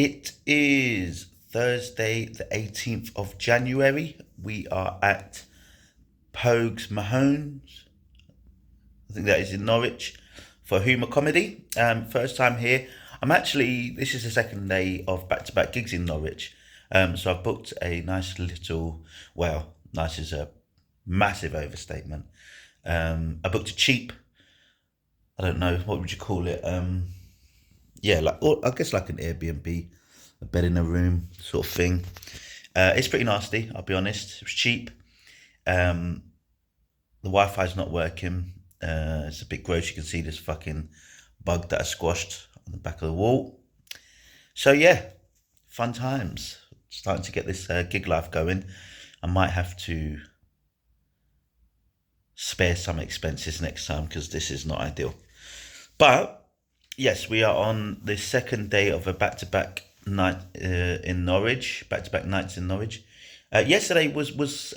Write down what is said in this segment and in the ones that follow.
It is Thursday, the 18th of January. We are at Pogue's Mahon's. I think that is in Norwich for Hooma comedy. First time here. This is the second day of back-to-back gigs in Norwich. So I've booked a nice little, nice is a massive overstatement. I booked a cheap, I don't know, what would you call it? I guess like an Airbnb, a bed in a room sort of thing. It's pretty nasty, I'll be honest. It was cheap. The Wi-Fi's not working. It's a bit gross. You can see this fucking bug that I squashed on the back of the wall. So yeah, fun times. Starting to get this gig life going. I might have to spare some expenses next time because this is not ideal. But yes, we are on the second day of a back-to-back night in Norwich. Back-to-back nights in Norwich. Yesterday was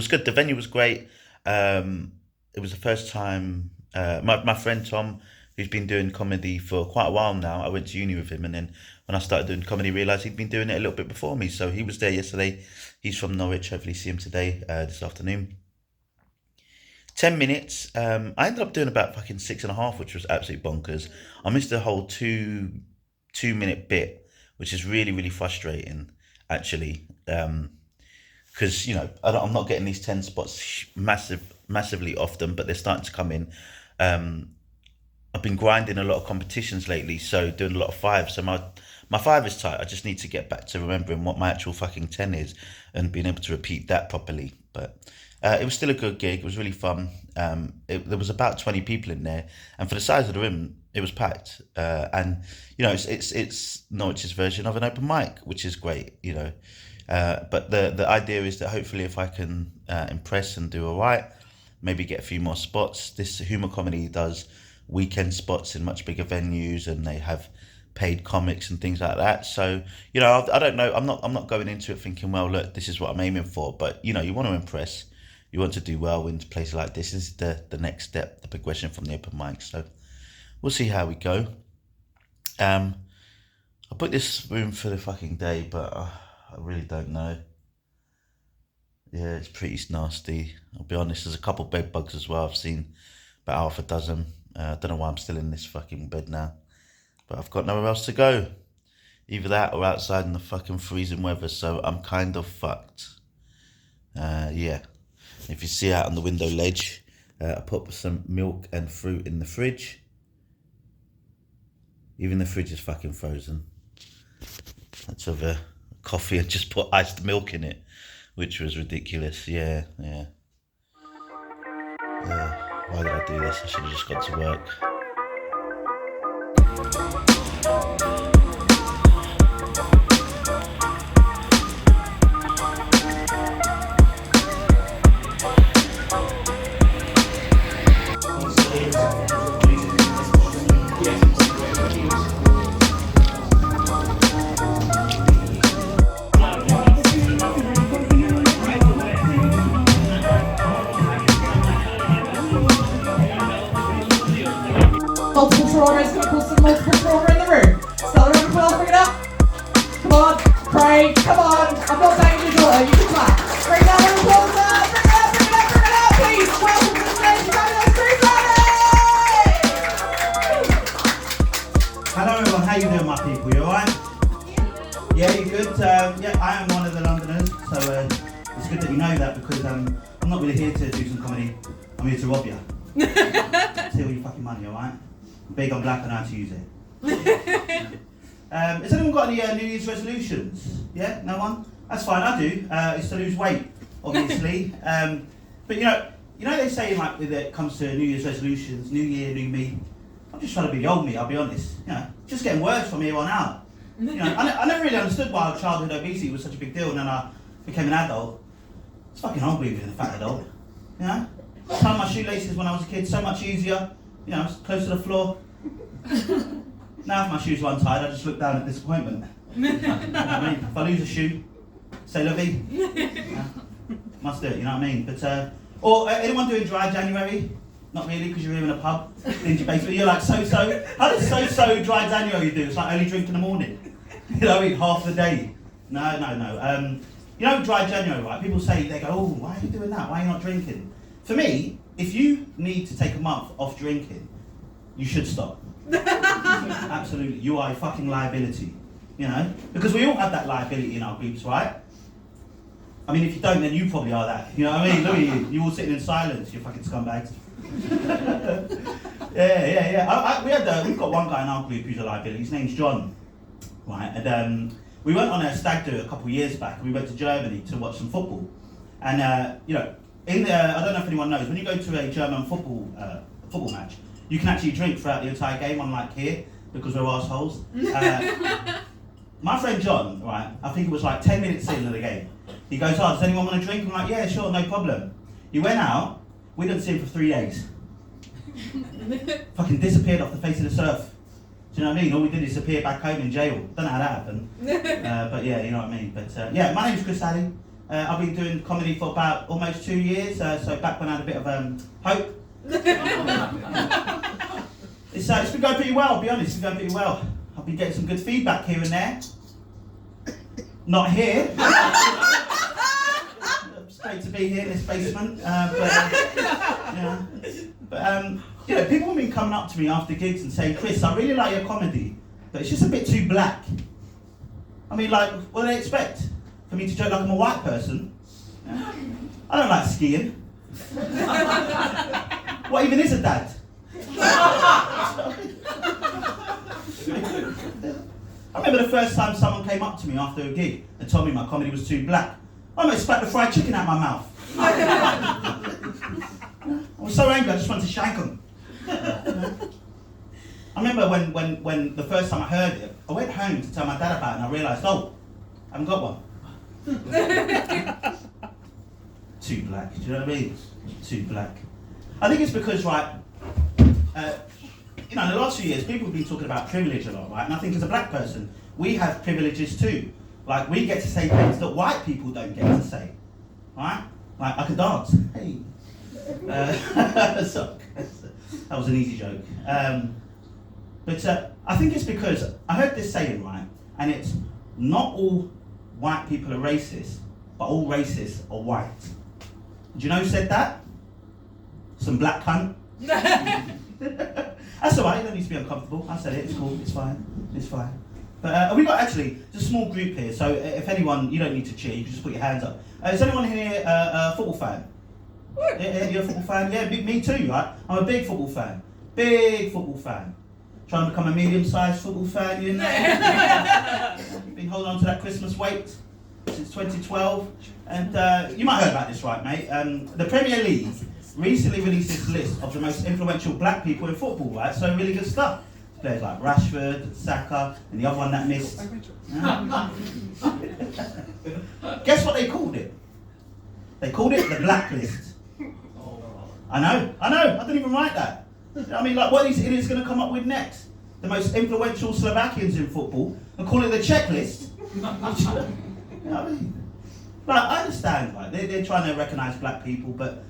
good. The venue was great. It was the first time. My friend Tom, who's been doing comedy for quite a while now. I went to uni with him, and then when I started doing comedy, realised he'd been doing it a little bit before me. So he was there yesterday. He's from Norwich. Hopefully, see him today, this afternoon. 10 minutes. I ended up doing about fucking 6.5, which was absolutely bonkers. I missed the whole two-minute bit, which is really, really frustrating, actually. Because, I'm not getting these 10 spots massively often, but they're starting to come in. I've been grinding a lot of competitions lately, so doing a lot of 5. So my 5 is tight. I just need to get back to remembering what my actual fucking 10 is and being able to repeat that properly. But it was still a good gig. It was really fun. There was about 20 people in there, and for the size of the room, it was packed. And it's Norwich's version of an open mic, which is great. But the idea is that hopefully, if I can impress and do all right, maybe get a few more spots. This Hooma comedy does weekend spots in much bigger venues, and they have paid comics and things like that. So I don't know. I'm not going into it thinking, well, look, this is what I'm aiming for. But you want to impress. You want to do well in places like this. This is the next step, the progression from the open mic. So we'll see how we go. I booked this room for the fucking day, but I really don't know. Yeah, it's pretty nasty. I'll be honest, there's a couple bed bugs as well. I've seen about half a dozen. I don't know why I'm still in this fucking bed now. But I've got nowhere else to go. Either that or outside in the fucking freezing weather. So I'm kind of fucked. Yeah. If you see out on the window ledge, I put some milk and fruit in the fridge. Even the fridge is fucking frozen. Let's have a coffee and just put iced milk in it, which was ridiculous. Yeah. Why did I do this? I should have just gone to work. Multiple trauma is going to cause some multiple trauma in the room. Start the room as well, bring it up. Come on, Craig, come on. I'm not saying you do it, you can clap. Bring that room closer, bring it up, please. Welcome to the stage, Fabulous Crew Party! Hello everyone, how you doing my people, you alright? Yeah, you good? I am one of the Londoners, so it's good that you know that because I'm not really here to do some comedy, I'm here to rob you. Steal your fucking money, alright? I'm big on black and how to use it. Has anyone got any New Year's resolutions? Yeah, no one? That's fine, I do. It's to lose weight, obviously. But they say like when it comes to New Year's resolutions, New Year, new me. I'm just trying to be the old me, I'll be honest. Just getting worse from here on out. I never really understood why childhood obesity was such a big deal, and then I became an adult. It's fucking unbelievable being a fat adult. Tying my shoelaces when I was a kid, so much easier. Close to the floor. Now if my shoes are untied, I just look down at disappointment. If I lose a shoe, say la vie. Must do it, you know what I mean? But or anyone doing dry January? Not really, because you're here in a pub, dingy basement. You're like so-so. How does so-so dry January do? It's like only drink in the morning. You know what I mean? Half the day. No. You know, dry January, right? People say, they go, oh, why are you doing that? Why are you not drinking? For me, if you need to take a month off drinking, you should stop. Absolutely. You are a fucking liability. You know? Because we all have that liability in our groups, right? I mean, if you don't, then you probably are that. You know what I mean? Look at you. You're all sitting in silence, you fucking scumbags. Yeah. We've got one guy in our group who's a liability. His name's John. Right? And we went on a stag do a couple of years back. We went to Germany to watch some football. And, you know, I don't know if anyone knows, when you go to a German football match, you can actually drink throughout the entire game, unlike here, because we're assholes. My friend John, right, I think it was like 10 minutes into the game, he goes, oh, does anyone want a drink? I'm like, yeah, sure, no problem. He went out, we didn't see him for 3 days. Fucking disappeared off the face of the earth. Do you know what I mean? All we did is appear back home in jail. Don't know how that happened. But yeah, you know what I mean. But yeah, my name's Chris Alley. I've been doing comedy for about almost 2 years, so back when I had a bit of hope. It's been going pretty well, I'll be honest, it's been going pretty well. I've been getting some good feedback here and there. Not here. It's great to be here in this basement. You know, people have been coming up to me after gigs and saying, Chris, I really like your comedy, but it's just a bit too black. I mean, like, what do they expect? For me to joke like I'm a white person? Yeah. I don't like skiing. What even is a dad? I remember the first time someone came up to me after a gig and told me my comedy was too black. I almost spat the fried chicken out my mouth. I was so angry, I just wanted to shank them. I remember when the first time I heard it, I went home to tell my dad about it and I realised, oh, I haven't got one. Too black, do you know what I mean? Too black. I think it's because, right, you know, in the last few years, people have been talking about privilege a lot, right? And I think as a black person, we have privileges too. Like, we get to say things that white people don't get to say, right? Like, I can dance, hey. So, that was an easy joke. But I think it's because, I heard this saying, right? And it's, not all white people are racist, but all racists are white. Do you know who said that? Some black cunt. That's alright, you don't need to be uncomfortable. I said it, it's cool, it's fine. But we've got actually, it's a small group here, so if anyone, you don't need to cheer, you can just put your hands up. Is anyone here a football fan? Yeah, you're a football fan? Yeah, me too, right? I'm a big football fan. Trying to become a medium-sized football fan, you know? Been holding on to that Christmas weight since 2012. And you might have heard about this, right, mate? The Premier League recently released this list of the most influential black people in football, right? So really good stuff. Players like Rashford, Saka, and the other one that missed. Guess what they called it? They called it the blacklist. I know, I didn't even write that. I mean, like, what are these idiots going to come up with next? The most influential Slovakians in football, and call it the checklist? You know what I mean? Like, I understand, like, they're trying to recognise black people, but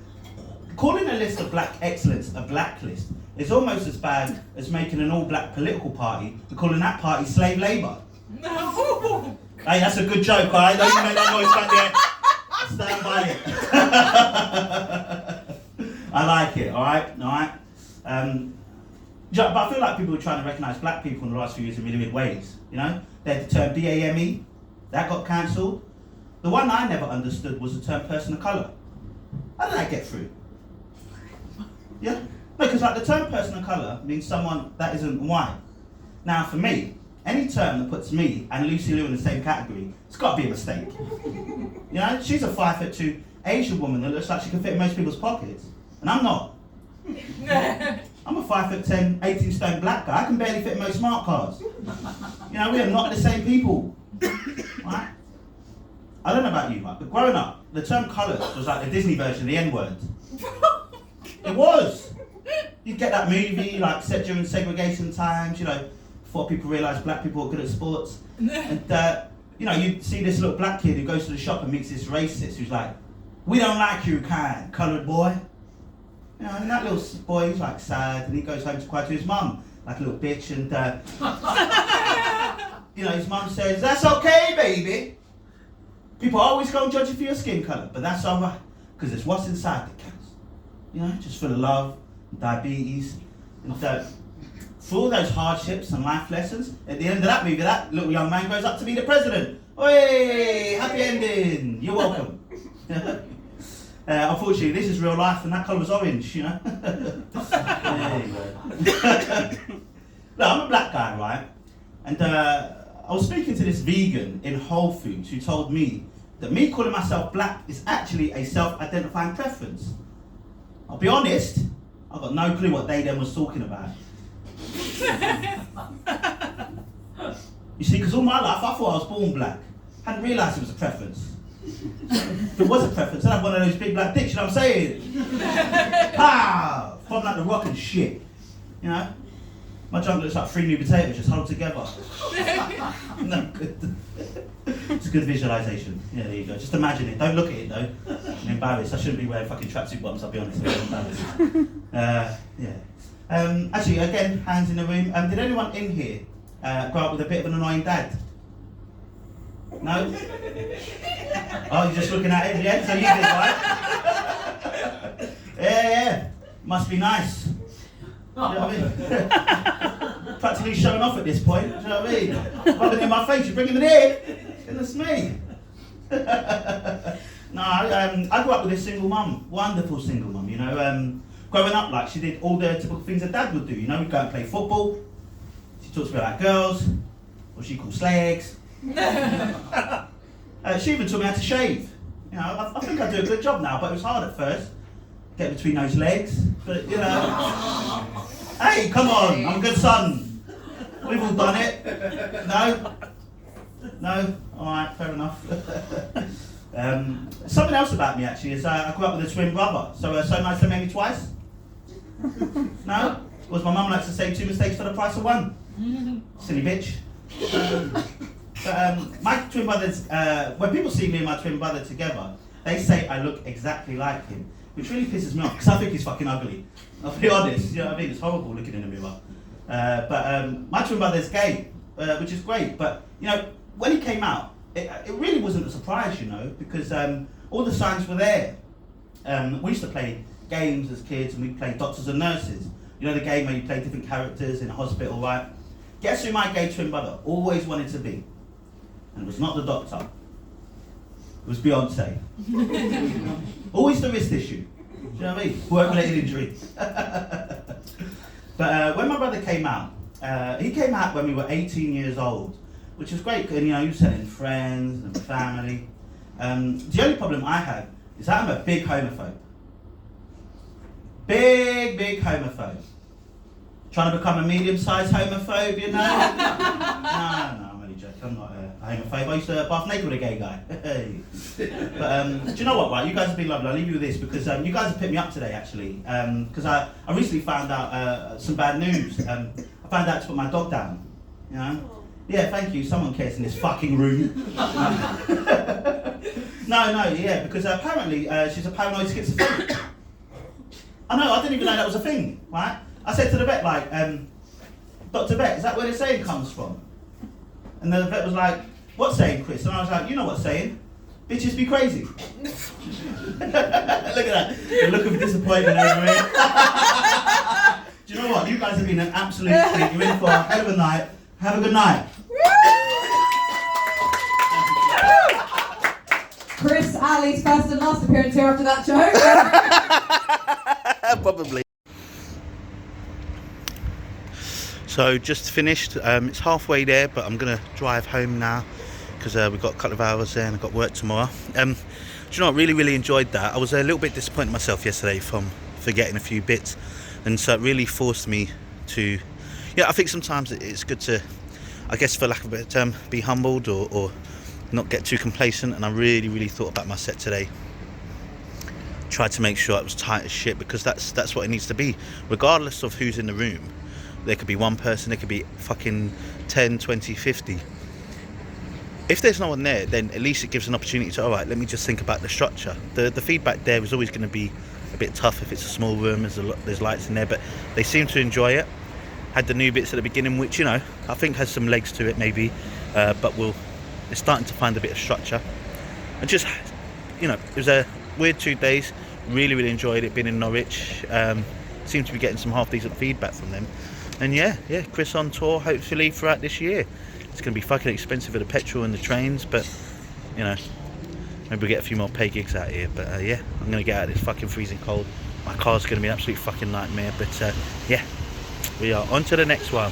calling a list of black excellence a blacklist is almost as bad as making an all-black political party and calling that party slave labour. No. Hey, that's a good joke, alright? Don't you make that noise back there. Stand by it. I like it, alright? But I feel like people are trying to recognise black people in the last few years in really weird ways, you know? They had the term BAME, that got cancelled. The one I never understood was the term person of colour. How did that get through? Yeah? No, because like the term person of colour means someone that isn't white. Now for me, any term that puts me and Lucy Liu in the same category, it's got to be a mistake. You know, she's a 5'2" Asian woman that looks like she can fit in most people's pockets. And I'm not. I'm a 5'10", 18 stone black guy. I can barely fit in most smart cars. You know, we are not the same people. Right? I don't know about you, right? But growing up, the term colours was like the Disney version of the N-word. It was. You'd get that movie, like, set during segregation times, you know, before people realised black people were good at sports. And, you know, you'd see this little black kid who goes to the shop and meets this racist who's like, we don't like you, kind, coloured boy. You know, and that little boy, he's like sad, and he goes home to cry to his mum, like a little bitch, and his mum says, "That's okay, baby." People are always going to judge you for your skin colour, but that's alright, because it's what's inside that counts. Just full of love, diabetes, and for all those hardships and life lessons, at the end of that movie, that little young man grows up to be the president. Hey, happy ending. You're welcome. Unfortunately, this is real life, and that colour was orange. There you go. Look, I'm a black guy, right? And I was speaking to this vegan in Whole Foods who told me that me calling myself black is actually a self-identifying preference. I'll be honest, I've got no clue what they then was talking about. You see, because all my life I thought I was born black. Hadn't realised it was a preference. If it was a preference, I'd have one of those big black dicks, you know what I'm saying? Pow! From like the rock and shit. My junk looks like 3 new potatoes just huddled together. No good. It's a good visualisation. Yeah, there you go. Just imagine it. Don't look at it though. I'm embarrassed. I shouldn't be wearing fucking tracksuit bottoms, I'll be honest. I'm embarrassed. Yeah. Actually, again, hands in the room. Did anyone in here grow up with a bit of an annoying dad? No? Oh, you're just looking at it, yeah? So you did, right? Yeah. Must be nice. You know what I mean? Practically showing off at this point, do you know what I mean? Rubbing in my face, you're bringing it in. Goodness me. No, I grew up with a single mum, wonderful single mum, growing up, like, she did all the typical things a dad would do, we'd go and play football, she talks about girls, what she calls slags. She even taught me how to shave. I think I do a good job now, but it was hard at first. Get between those legs, but hey, come on, I'm a good son. We've all done it. No, all right, fair enough. Something else about me actually is I grew up with a twin brother, so nice to make me twice. No, was my mum likes to say 2 mistakes for the price of 1. Silly bitch. But my twin brothers, when people see me and my twin brother together, they say I look exactly like him. Which really pisses me off, because I think he's fucking ugly. I'll be honest, you know what I mean? It's horrible looking in the mirror. But my twin brother's gay, which is great. But, when he came out, it really wasn't a surprise, because all the signs were there. We used to play games as kids, and we played doctors and nurses. The game where you play different characters in a hospital, right? Guess who my gay twin brother always wanted to be? And it was not the doctor. It was Beyonce. Always the wrist issue. Do you know what I mean? Work-related injury. But when my brother came out, he came out when we were 18 years old, which was great, and he was telling friends and family. The only problem I had is that I'm a big homophobe. Big homophobe. Trying to become a medium-sized homophobe, No, I'm only joking. I'm not a homophobe. I used to bath naked with a gay guy. But do you know what, right? You guys have been lovely. I'll leave you with this because you guys have picked me up today, actually. Because I recently found out some bad news. I found out to put my dog down. Yeah, thank you. Someone cares in this fucking room. No, because apparently she's a paranoid schizophrenic. I know, I didn't even know that was a thing, right? I said to the vet, like, Dr. Vet, is that where the saying comes from? And the vet was like, what saying, Chris? And I was like, you know what saying? Bitches be crazy. Look at that, the look of disappointment over here. Do you know what? You guys have been an absolute treat. You're in for a hell of a night. Have a good night. Chris Alley's first and last appearance here after that joke. Probably. So just finished. It's halfway there, but I'm gonna drive home now because we've got a couple of hours there and I've got work tomorrow. Do you know what? Really enjoyed that. I was a little bit disappointed myself yesterday from forgetting a few bits, and so it really forced me to. Yeah, I think sometimes it's good to, I guess, for lack of a better term, be humbled or not get too complacent. And I really thought about my set today. Tried to make sure it was tight as shit, because that's what it needs to be, regardless of who's in the room. There could be one person, there could be fucking 10, 20, 50. If there's no one there, then at least it gives an opportunity to, alright, let me just think about the structure. The feedback there is always going to be a bit tough if it's a small room, there's lights in there, but they seem to enjoy it. had the new bits at the beginning, which, you know, I think has some legs to it maybe, but it's starting to find a bit of structure. And just, you know, it was a weird 2 days. Really enjoyed it being in Norwich. Seemed to be getting some half decent feedback from them. And yeah, Chris on tour hopefully throughout this year. It's going to be fucking expensive for the petrol and the trains, but, you know, maybe we'll get a few more pay gigs out here. But yeah, I'm going to get out of this fucking freezing cold. My car's going to be an absolute fucking nightmare. But yeah, we are on to the next one.